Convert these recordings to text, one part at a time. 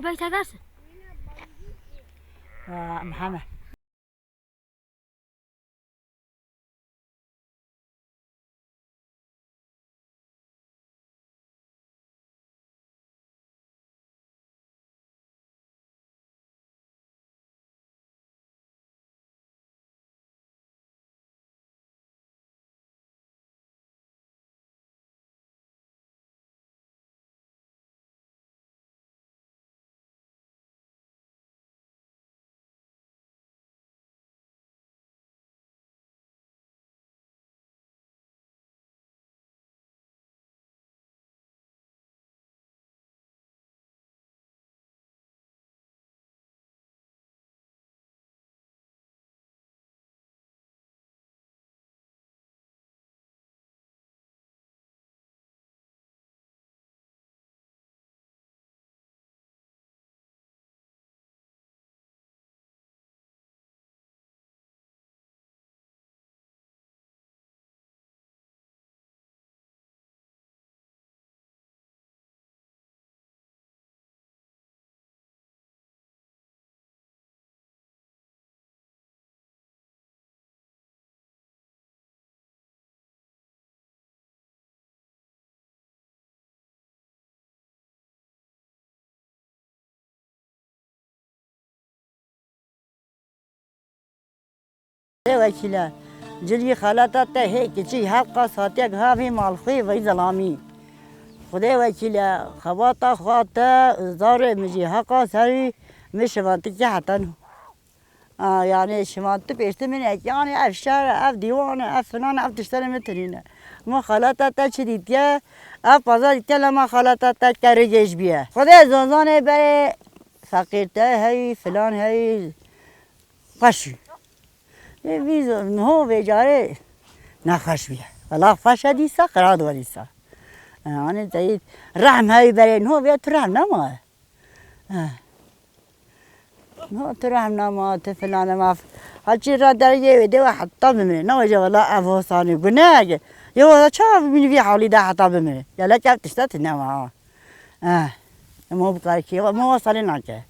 بيت درس محمد وکیله جلی خالتا ته هیچ چی حق ساتیک ها فی مالخی و ظلامی خدای وکیله خواتا خواتا زار مجی حق سری مشوانتی که حتن يعني شمانت بيشتم من يعني اف شارع اف ديوان اف فلان اف تشتري مترين ما خالتا تا شديديا اف بازار لما خالتا تا كرجيش بيه خدای زنزانه برای فقیرته هی فلان هی فشی ویز نه بیچاره نخش بیه ولی فش دیسا قرار دوریسا آن تایی رحم هایی برای نه بیه تو رحم نماه نه تو رحم نماه تو فلان ما هرچی را در یه ویده و حتی بمره نه وجه ولی افحاصانی گناه اگه یه وقت چه بینی وی حالی ده حتی بمره یلا چه تشتت نماه ما بکار کی و ما وصلی نکه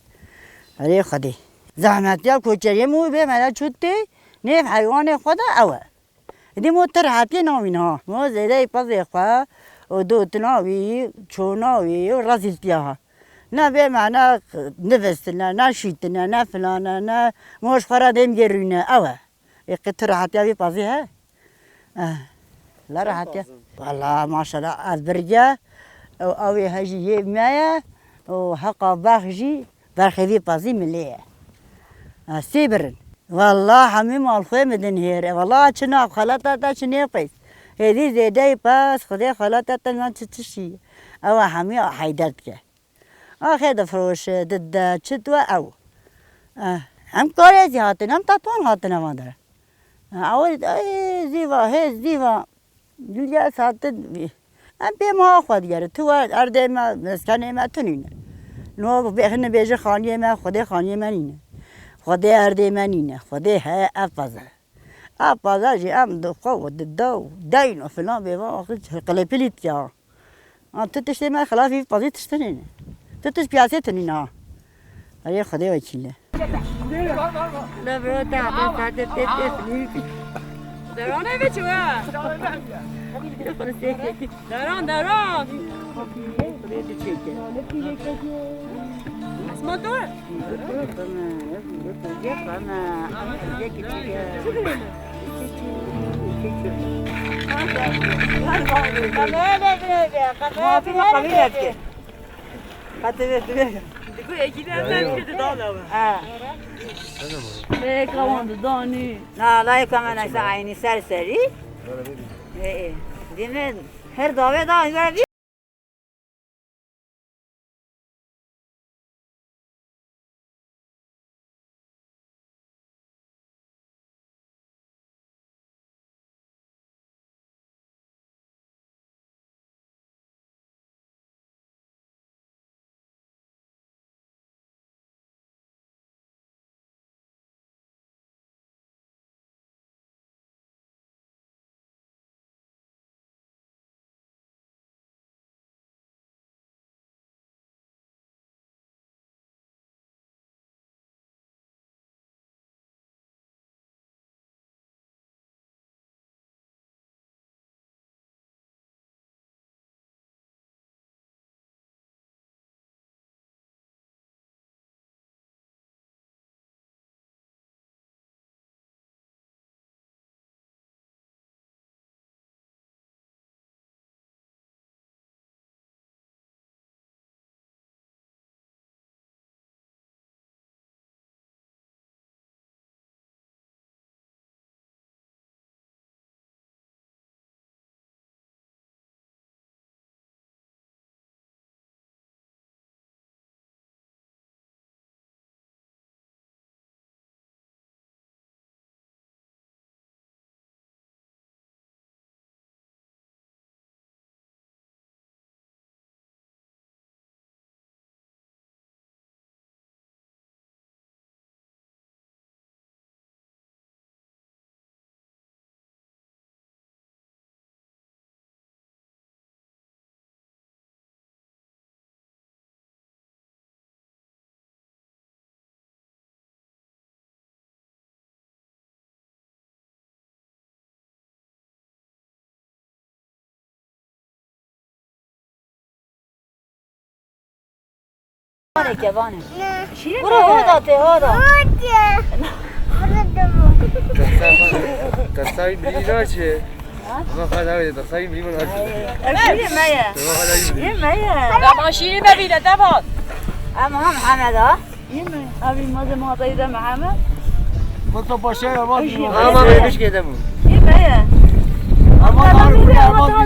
ولی خودی زحمتی ها کوچری مو به من چوتی نیف حیوان خدا اوه دی موتر هاتی نامینها ما زیده پس خوا و دوتناوی چوناوی و رزیلتیها نه به معنا نفستنا نه شیتنا نه فلانا نه موش خورا دیم گرونه اوه اقتر هاتی ها پسی ها لا راحتی والله ماشاءالله از برجه اوی هجی یه میاه و حقا بخشی برخوی پسی ملیه سیبرن والله همه مال خوی مدن هیره والله چناب خالتا تا چنیه پیس هدی زیده پس خدا خالتا تا من چشی او همه حیدرد که آخه دفروش دد چطور او هم کاری زیادن هم تطوان هاتن ما داره اول زیوا هی زیوا دیگه ساعت هم به ما خود گره تو ارده ما مسکنه ما تنینه نو بخن بیج خانیه ما خدا خانیه من اینه خدا ارده من اینه خدا های افضل جی ام دو قو دو دین و فلان بیوا آخر قلپلیت کیا تو تشتی من خلافی پازی تشتنینه تو تش پیاسه تنینه آره خدا وکیله نه برو تا ساعت تیت درانه بچوه دران اسمه دوره نه لای کمان از عینی سری دیمه هر داوه دا بانه که بانه برو هادا ته هادا تصاوی بلینا چه؟ ما خواهد تصاوی بلینا چه؟ شیری مایه شیری مایه دما شیری ببینه دما اما هم حمد ها این مازه ما دایده محمد تو باشه اما ما میش که دمون این مایه اما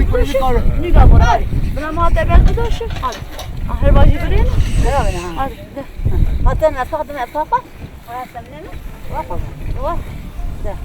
نگاه برای بنا ما تبعت بدوشه آخر باجی برین لا بنا هاتن افاق افاق هاتن وقف وقف ده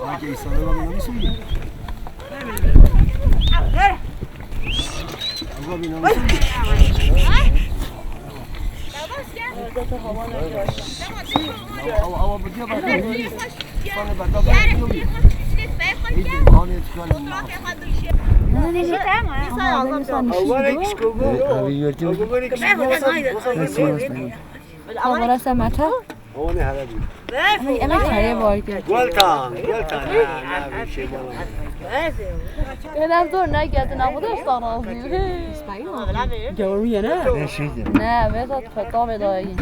اگه ایسانه رو بینام میسونی آقا بینام میسونی هوا بدیا بردی سانه بردا بردی ایدی آنه تکان خبر سمته؟ اونه هردی اما کاری باید گلتان اینم دور نگید نبوده استانازی جوریه نه نه بذار فتا بدایی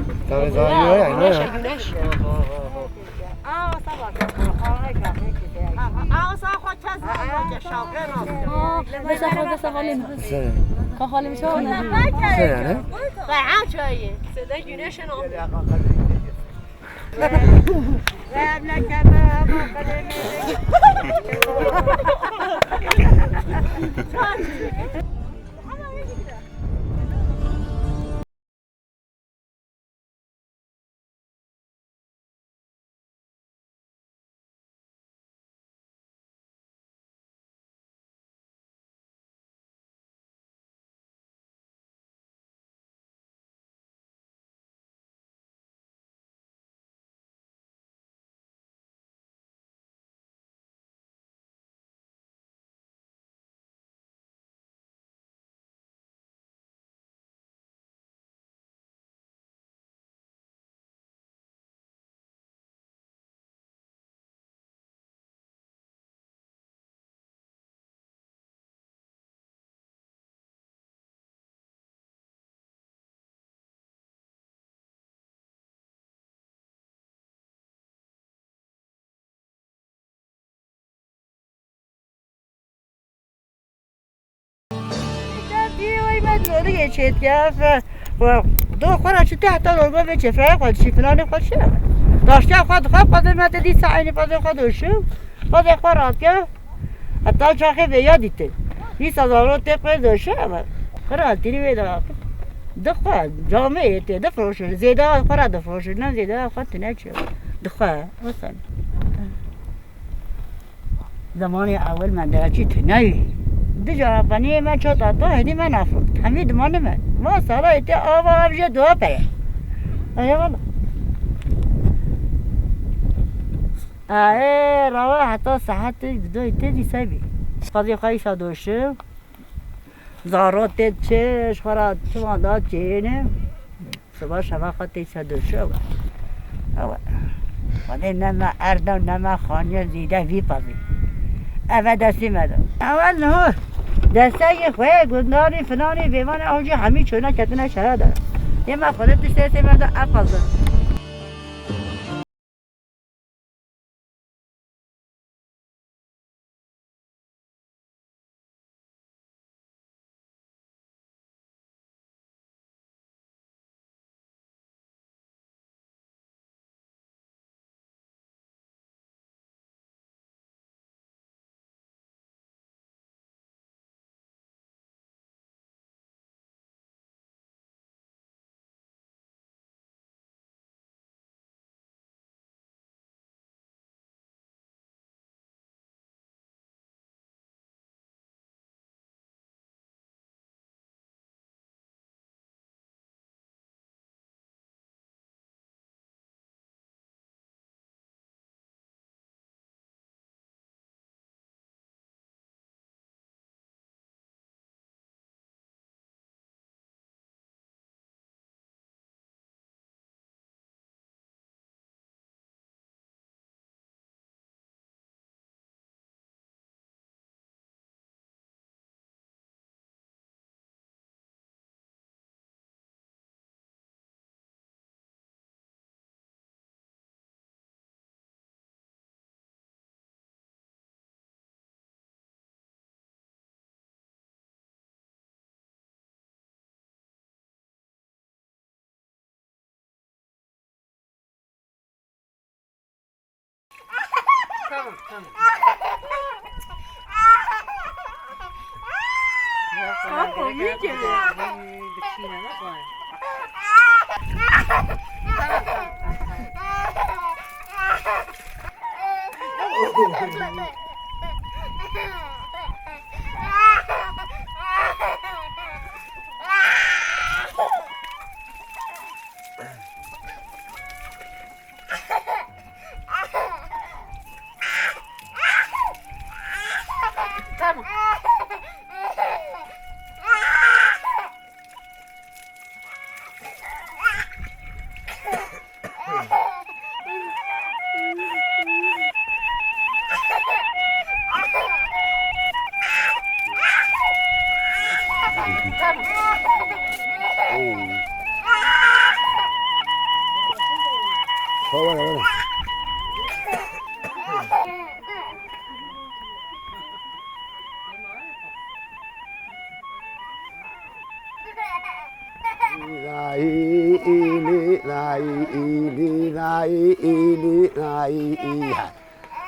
بس حالیم که حالیم شو نه دیگه چیت گفت و دو خورا چه تحت الگو به چفره خود چی فلان خود شه داشته خود مت دی سعی خود شو خود خورات که حتی چاخه به یادیته 20000 رو تق داشته خورا تیری ویدا دخوا جامعه ته دفروش زیاده خورا دفروش نه زیاده خود نه چه دخوا مثلا زمان اول من درچی تنایی دیگر پنی من چطور تا هدی من افرود همین دمان من ما سالا ایتی آوا آبجه دو پیه آیا والا رواه حتی ساعت دو تدی سبی فضی خواهی دوشه زارات چش خورا تو داد چینه صبح شما خواهی دوشه اول ولی نما اردم نما خانیه زیده وی پذی اول دستی مدام اول نه دسته یه خواه گنداری فلانی بیمانه آجی همین چونه کتنه شرا داره یه ما خودت تشتیسی مدام افضل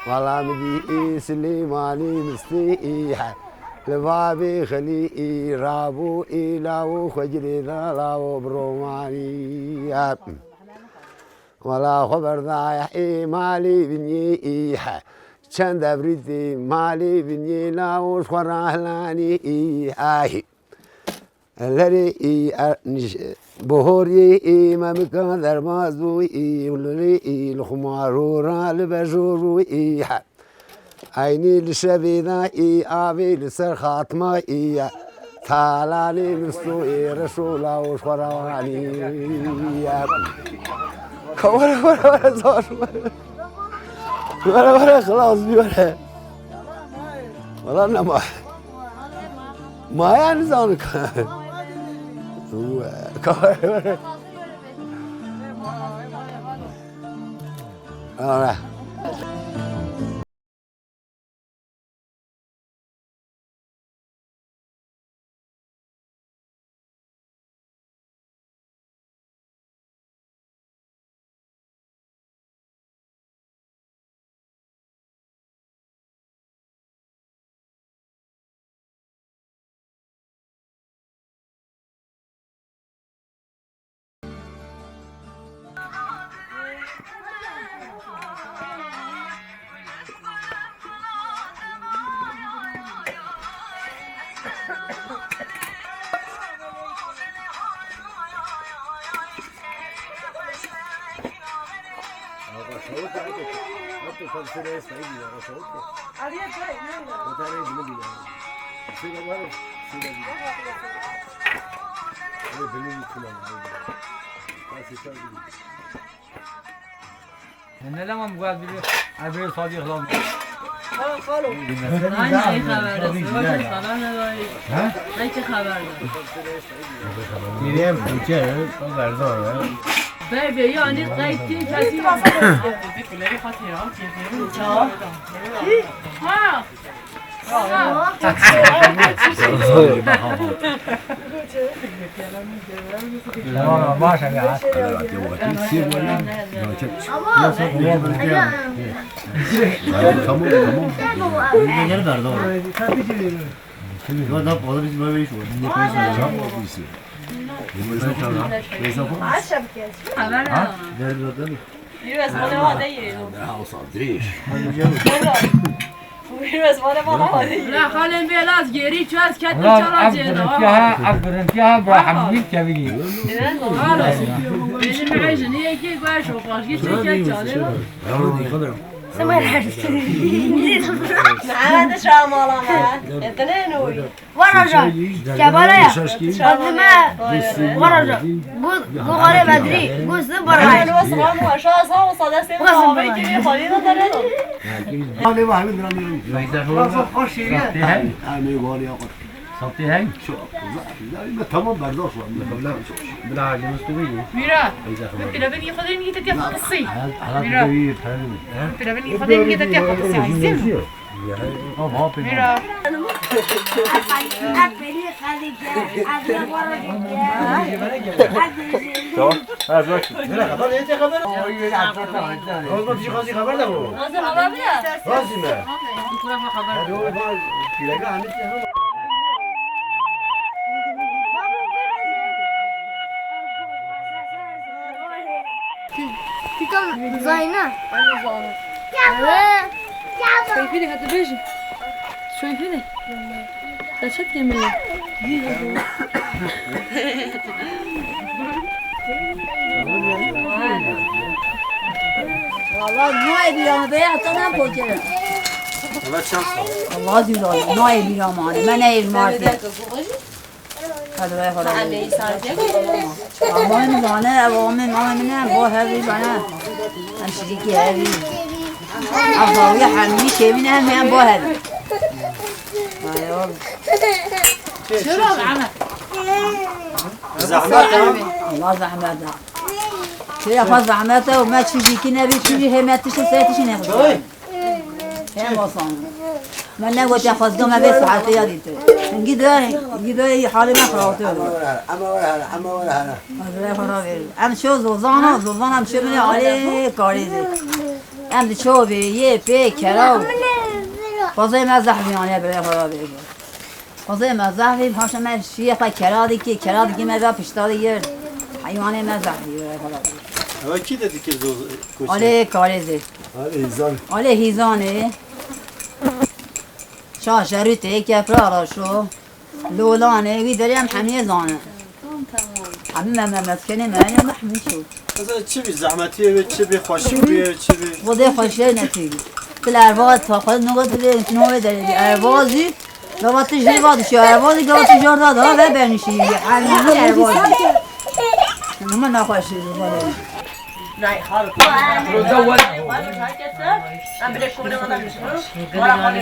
والله مدي سليماني مستيحة لبابي خلي رابو إلاو خجري ذالاو بروماني ولا خبر ضايح مالي بنيحة چند بريتي مالي بني لاو شخراهلاني آهي لري بهوري ما مكان درمازوي ولري الخمارورا لبجوروي عيني لشبينا آبي لسر خاتمة تالاني مستوي رسولا وشخراواني ولا زار ولا خلاص ولا والله أنا ما يعني زانك هو نه لما مقعد بیه عبیر صادی خلام میریم کوچه برداره بابا یعنی قیدی کسی لا خالين بيلاز جيري شو از كاتي چرا جينا افرن فيها برحميل كبيري بيجي معيشن هي كي باش وقاش كي كاتي سمع الحرس هذا شامل ما اثنين ورجع جبالة ما ورجع قول بدري قول سبرا أنا وصلنا وشاص وصل سبرا بيجي خلينا ترى أنا ما هم درامي صوتي هاي لا تمام برداشت والله بلا مستوي ميرا بلا بني خذيني تتيخ قصي ميرا بلا بني خذيني تتيخ قصي عايزين ميرا تيكم زينة شوي فيني حتى بيجي شوي فيني تشد كمية والله نوعي بيرام بيع تنام بوجه والله زيادة نوعي بيرام أنا ما نيل مارتي هذا هو أما من زانه أوامي ما منه بو هذي بنا أمشيكي هذي أفضل حمي شيء من هم بو هذي شو عمل زحمة والله زحمة شيء خلاص زحمته وما تشوفي كنا بتشوفي هم تشوفي ناخذ هم وصلنا ما نقول ياخذ دوما بس حتى يدي جدا حالي ما خلاصه أما ولا ام شو زوزانا ام شو من عليه كاريزي ام شو بيه بي كراو فازای مزحفی آنها برای خرابه فازای مزحفی هاش من شیه پای کرادی که من را پشتاری گرد حیوان مزحفی برای خرابه اما کی دادی که کوچه؟ آله کارزه آله هیزانه شروطه که فراراشو لولانه وی داریم همه زانه همه ممسکنه معنی محمود شد مثلا چی بی زحمتیه به چی بی خوشی بیه چی بی خدا خوشی نتیجه کل ارواز تا خود نگاه نوع داره اربازی گواتش دیوادش اربازی گواتش جور داده ها و برنشی همین اربازی من نخوشی بله نه خالص روزاول من بدي شو بدي ولا خالي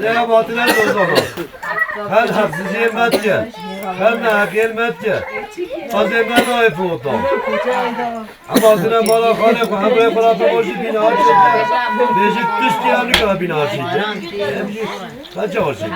Ne batılar o zaman. Her haksız yemezce. Her ne hak yemezce. Azemden ayıp oldu. Ama sıra bana kale ko hamle para da boşu bina açtı. Beşik düştü yani kadar bina açtı. Kaç olsun?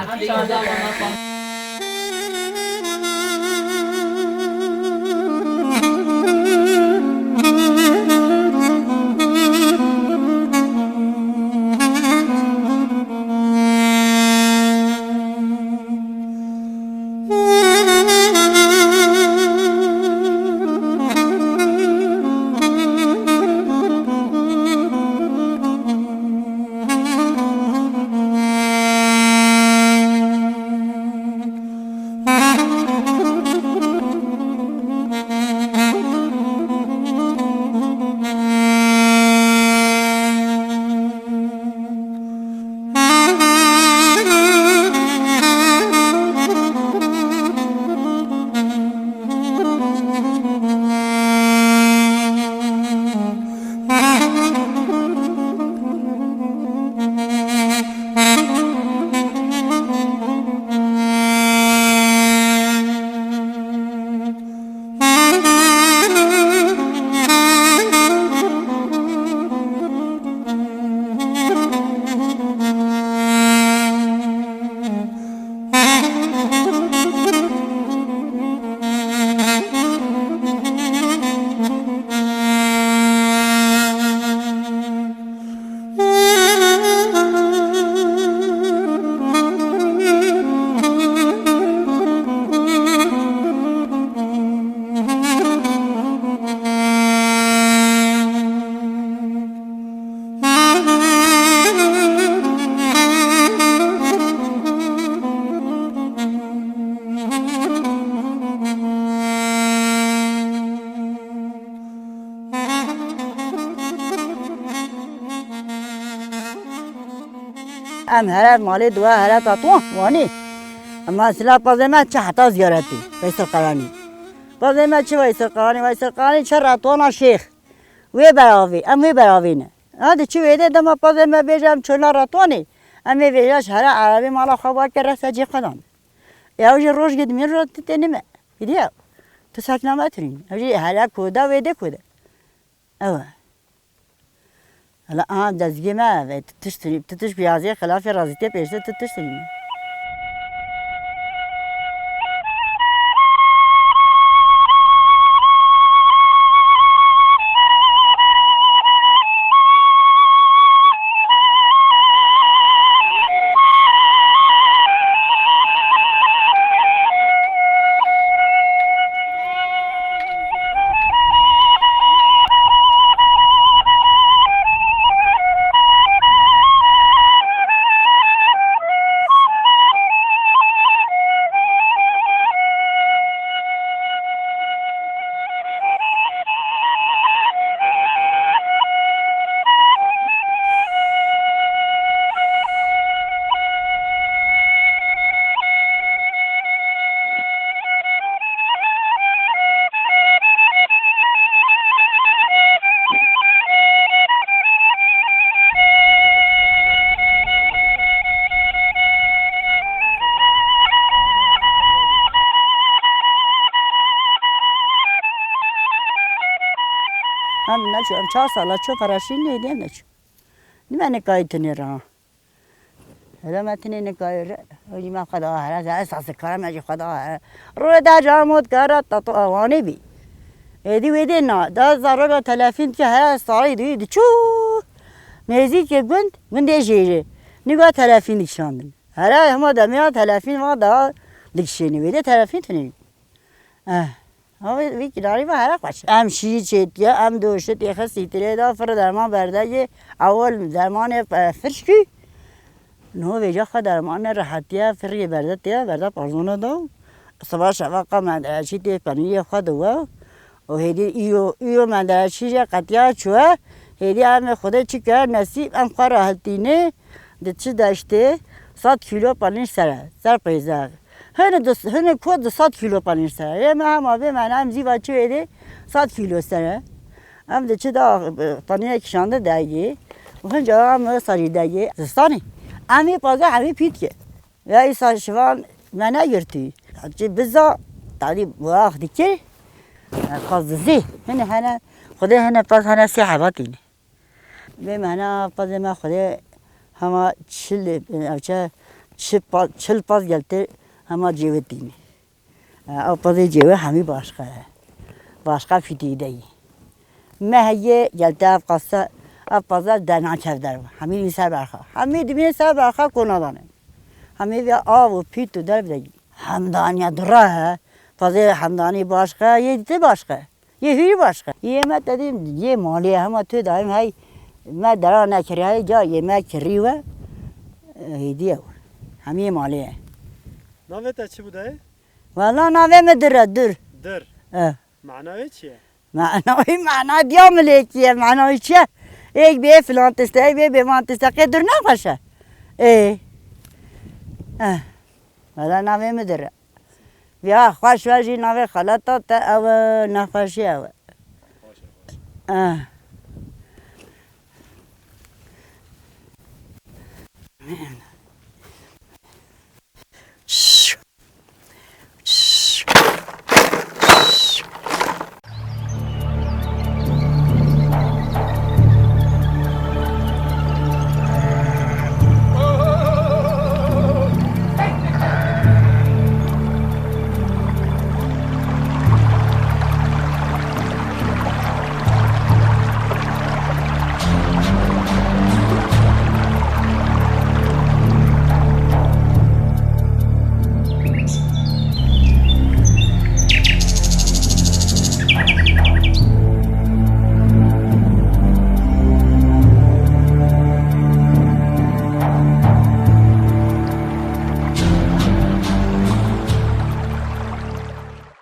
ام هر مال دوا هر تاتو وانی اما سلا پازما چه حتا زیارتی ویسر قرانی پازما چه ویسر قرانی چه راتونا شیخ وی براوی ام وی براوی نه هذا چه ویده دم پازما بیجم چنا راتونی ام ویجاش هر عربی مالا خواب کرده سجی خدام یا وجه روش گد میر رو تنیمه ایدیا تو ساکن ما ترین وجه هر کودا ویده کودا اوه هلا دزگی ما تتش بیازی خلاف رازیته پیشته تتشتنی هم نشو هم 4 ساله چو فراشین نیدیم نشو نمی نکایی تنی را هلا ما تنی نکایی را ولی ما خدا هر اساس کارم اجی خدا هر رو در جامود کارت تو آوانی بی ایدی ویدی نه دا زارو تلفین که هر سالی دوی چو میزی که گند جیره نگاه تلفین نشاندن هر هم دمیان تلفین ما دا دکشینی ویدی تلفین تنی وی کناری با هر خوش. ام شیر چیت یا ام دوشت دیگه سیتره دا فر درمان برده اول درمان فرشکی نه ویجا خود درمان راحتیه فری برده پارزونه دا صبح شفاقه من درچی تی پنیه خود و هدی ایو من درچی جا قطعه چوه هدی ام خود چی کرد نصیب ام خور راحتینه دچی داشته 100 کیلو پنیر سر پیزه هن کود 100 کیلو پنیر سره یه هم آبی من هم زیبا چه ایده 100 کیلو سره هم ده چه دا پنیر کشانده دایی و هنجا هم ساری دایی زستانی همی پازه همی پیت که یا ایسا شوان منه گرتی چه بزا تعلی وقتی که قصدی هنه خدا هنه پاس هنه سی حباتینه به معنی پاس ما خدا هما چل پاس گلته هما جیوتینه او پاس جیوه همی باشقه فیتیده ای مهیه گلته اف قصه اف پازه دنا چردر همی سر برخا همی دبین سر برخا کنادانه همی بیا آب و پیت و در بدهی همدانی دره پازه همدانی باشقه یه دیده باشقه یه هیری باشقه یه ما دادیم یه مالی همه تو داریم های ما درا نکری های جا یه ما کری و هیدیه و همه مالیه ناوه تا چی بوده؟ والا ناوه مدره در معنای چیه؟ معنای دیامله چیه معنای چیه ایک به فلان تسته ایک به من تسته قدر نخوشه والا ناوه مدره بیا خوش وجی ناوه خلاطا تا او نخوشی او